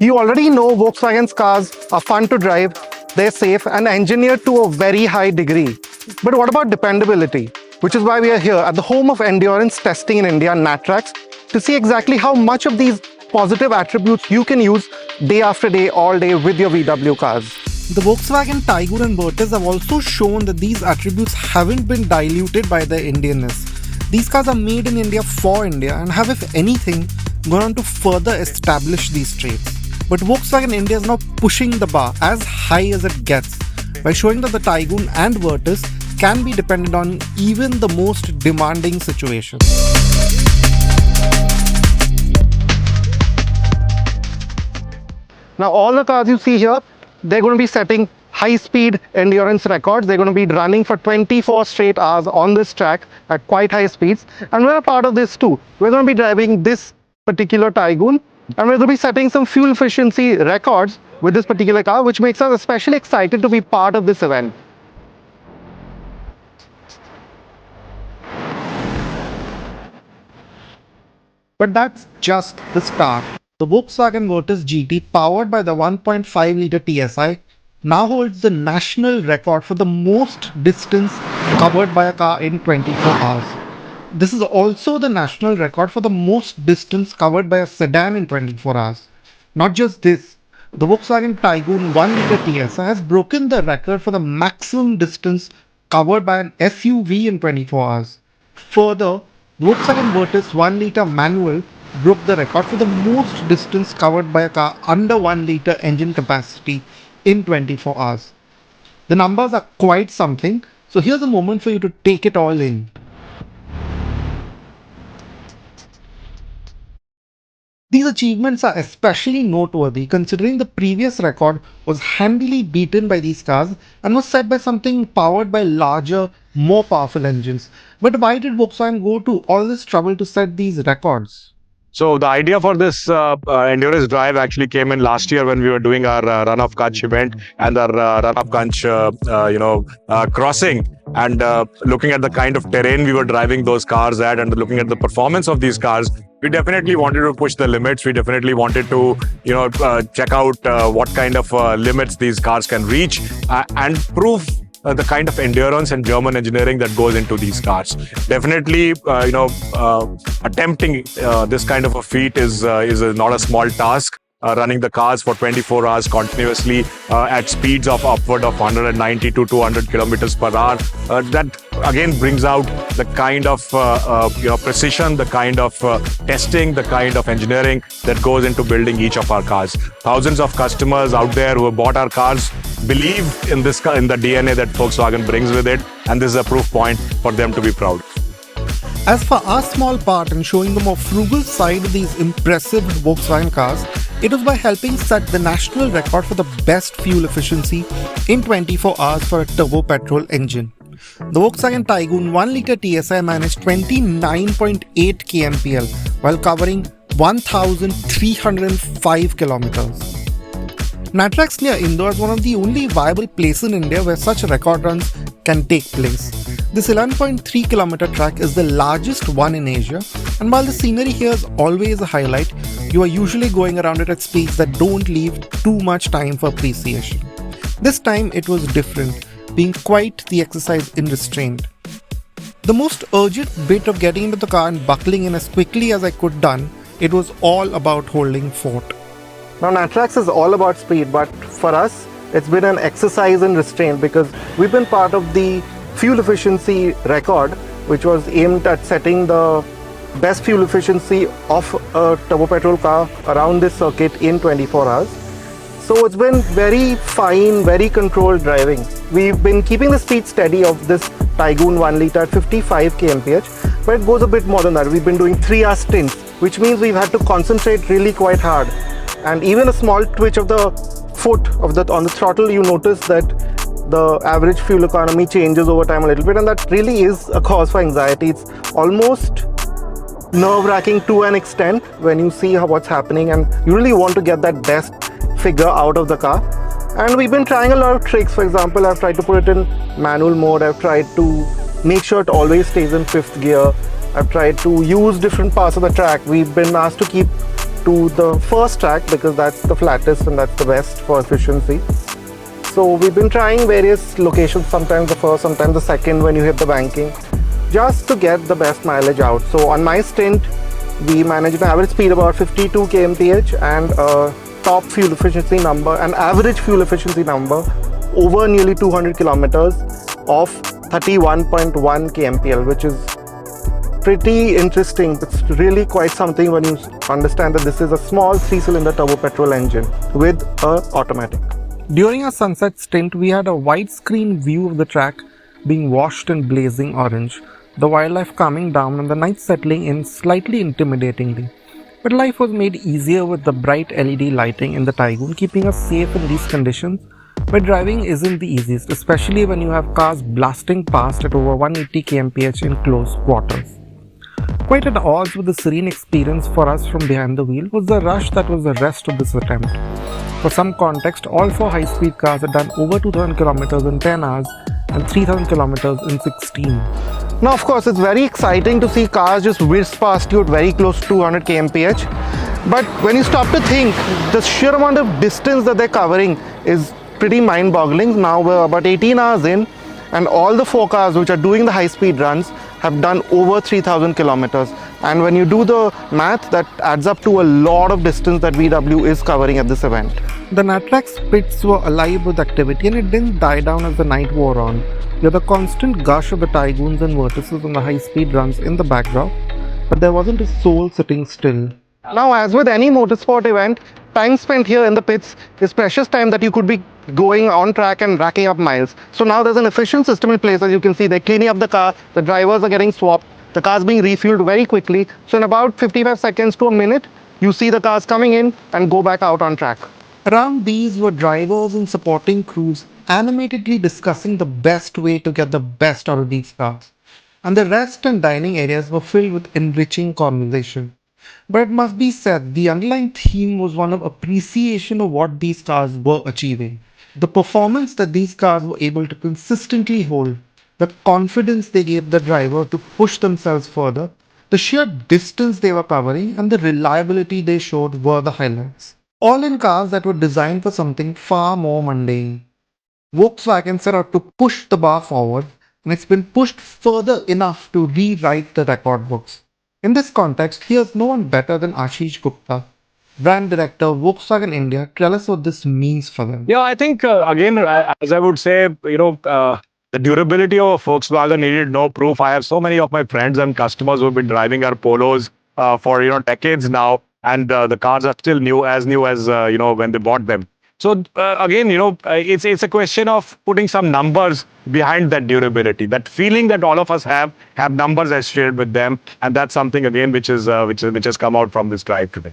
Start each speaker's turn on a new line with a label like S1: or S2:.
S1: You already know Volkswagen's cars are fun to drive, they're safe and engineered to a very high degree. But what about dependability? Which is why we are here at the home of endurance testing in India, NATRAX, to see exactly how much of these positive attributes you can use day after day, all day with your VW cars.
S2: The Volkswagen Taigun and Virtus have also shown that these attributes haven't been diluted by their Indianness. These cars are made in India for India and have, if anything, gone on to further establish these traits. But Volkswagen India is now pushing the bar as high as it gets by showing that the Taigun and Virtus can be depended on even the most demanding situations.
S1: Now all the cars you see here, they're going to be setting high-speed endurance records. They're going to be running for 24 straight hours on this track at quite high speeds. And we're a part of this too. We're going to be driving this particular Taigun, and we're going to be setting some fuel efficiency records with this particular car, which makes us especially excited to be part of this event.
S2: But that's just the start. The Volkswagen Virtus GT, powered by the 1.5-litre TSI, now holds the national record for the most distance covered by a car in 24 hours. This is also the national record for the most distance covered by a sedan in 24 hours. Not just this, the Volkswagen Taigun 1-litre TSI has broken the record for the maximum distance covered by an SUV in 24 hours. Further, Volkswagen Virtus 1-litre manual broke the record for the most distance covered by a car under 1-litre engine capacity in 24 hours. The numbers are quite something, so here's a moment for you to take it all in. These achievements are especially noteworthy considering the previous record was handily beaten by these cars and was set by something powered by larger, more powerful engines. But why did Volkswagen go to all this trouble to set these records?
S3: So the idea for this endurance drive actually came in last year when we were doing our Run of Kutch event and our Run of Kutch, crossing, and looking at the kind of terrain we were driving those cars at and looking at the performance of these cars. We definitely wanted to push the limits. We definitely wanted to, check out what kind of limits these cars can reach and prove the kind of endurance and German engineering that goes into these cars. Definitely, attempting this kind of a feat is not a small task. Running the cars for 24 hours continuously at speeds of upward of 190 to 200 kilometers per hour. That again brings out the kind of precision, the kind of testing, the kind of engineering that goes into building each of our cars. Thousands of customers out there who have bought our cars believe in this in the DNA that Volkswagen brings with it, and this is a proof point for them to be proud.
S2: As for our small part in showing the more frugal side of these impressive Volkswagen cars, it was by helping set the national record for the best fuel efficiency in 24 hours for a turbo petrol engine. The Volkswagen Taigun 1-litre TSI managed 29.8 kmpl while covering 1,305 kilometers. NATRAX near Indore is one of the only viable places in India where such record runs can take place. This 11.3 kilometer track is the largest one in Asia, and while the scenery here is always a highlight, you are usually going around it at speeds that don't leave too much time for appreciation. This time it was different, being quite the exercise in restraint. The most urgent bit of getting into the car and buckling in as quickly as I could done, it was all about holding fort.
S1: Now NATRAX is all about speed, but for us, it's been an exercise in restraint because we've been part of the fuel efficiency record, which was aimed at setting the best fuel efficiency of a turbo petrol car around this circuit in 24 hours. So it's been very fine, very controlled driving. We've been keeping the speed steady of this Taigun 1-litre at 55 kmph, but it goes a bit more than that. We've been doing 3-hour stints, which means we've had to concentrate really quite hard. And even a small twitch of the foot on the throttle, you notice that the average fuel economy changes over time a little bit, and that really is a cause for anxiety. It's almost nerve-wracking to an extent when you see what's happening, and you really want to get that best figure out of the car. And we've been trying a lot of tricks. For example, I've tried to put it in manual mode. I've tried to make sure it always stays in 5th gear. I've tried to use different parts of the track. We've been asked to keep to the first track because that's the flattest and that's the best for efficiency. So we've been trying various locations, sometimes the first, sometimes the second when you hit the banking, just to get the best mileage out. So on my stint, we managed an average speed about 52 kmph and a top fuel efficiency number, an average fuel efficiency number over nearly 200 kilometers of 31.1 kmpl, which is pretty interesting. It's really quite something when you understand that this is a small 3-cylinder turbo petrol engine with a automatic. During our sunset stint, we had a widescreen view of the track being washed in blazing orange, the wildlife calming down and the night settling in slightly intimidatingly. But life was made easier with the bright LED lighting in the Taigun, keeping us safe in these conditions where driving isn't the easiest, especially when you have cars blasting past at over 180 kmph in close quarters. Quite at odds with the serene experience for us from behind the wheel was the rush that was the rest of this attempt. For some context, all 4 high-speed cars had done over 2,000 kilometers in 10 hours and 3,000 kilometers in 16. Now, of course, it's very exciting to see cars just whiz past you at very close to 200 kmph. But when you stop to think, the sheer amount of distance that they're covering is pretty mind-boggling. Now we're about 18 hours in, and all the 4 cars which are doing the high-speed runs have done over 3,000 kilometers. And when you do the math, that adds up to a lot of distance that VW is covering at this event. The Natrax pits were alive with activity and it didn't die down as the night wore on. You had the constant gush of the Taiguns and Virtuses on the high-speed runs in the backdrop, but there wasn't a soul sitting still. Now, as with any motorsport event, time spent here in the pits is precious time that you could be going on track and racking up miles. So now there's an efficient system in place. As you can see, they're cleaning up the car, the drivers are getting swapped, the car's being refueled very quickly. So in about 55 seconds to a minute, you see the cars coming in and go back out on track. Around these were drivers and supporting crews animatedly discussing the best way to get the best out of these cars. And the rest and dining areas were filled with enriching conversation. But it must be said, the underlying theme was one of appreciation of what these cars were achieving. The performance that these cars were able to consistently hold, the confidence they gave the driver to push themselves further, the sheer distance they were covering, and the reliability they showed were the highlights. All in cars that were designed for something far more mundane. Volkswagen set out to push the bar forward, and it's been pushed further enough to rewrite the record books. In this context, here's no one better than Ashish Gupta, brand director, Volkswagen India. Tell us what this means for them.
S3: Yeah, I think again, as I would say, the durability of Volkswagen needed no proof. I have so many of my friends and customers who've been driving our Polos for decades now, and the cars are still new as when they bought them. So again, it's a question of putting some numbers behind that durability, that feeling that all of us have numbers as shared with them, and that's something again which has come out from this drive today.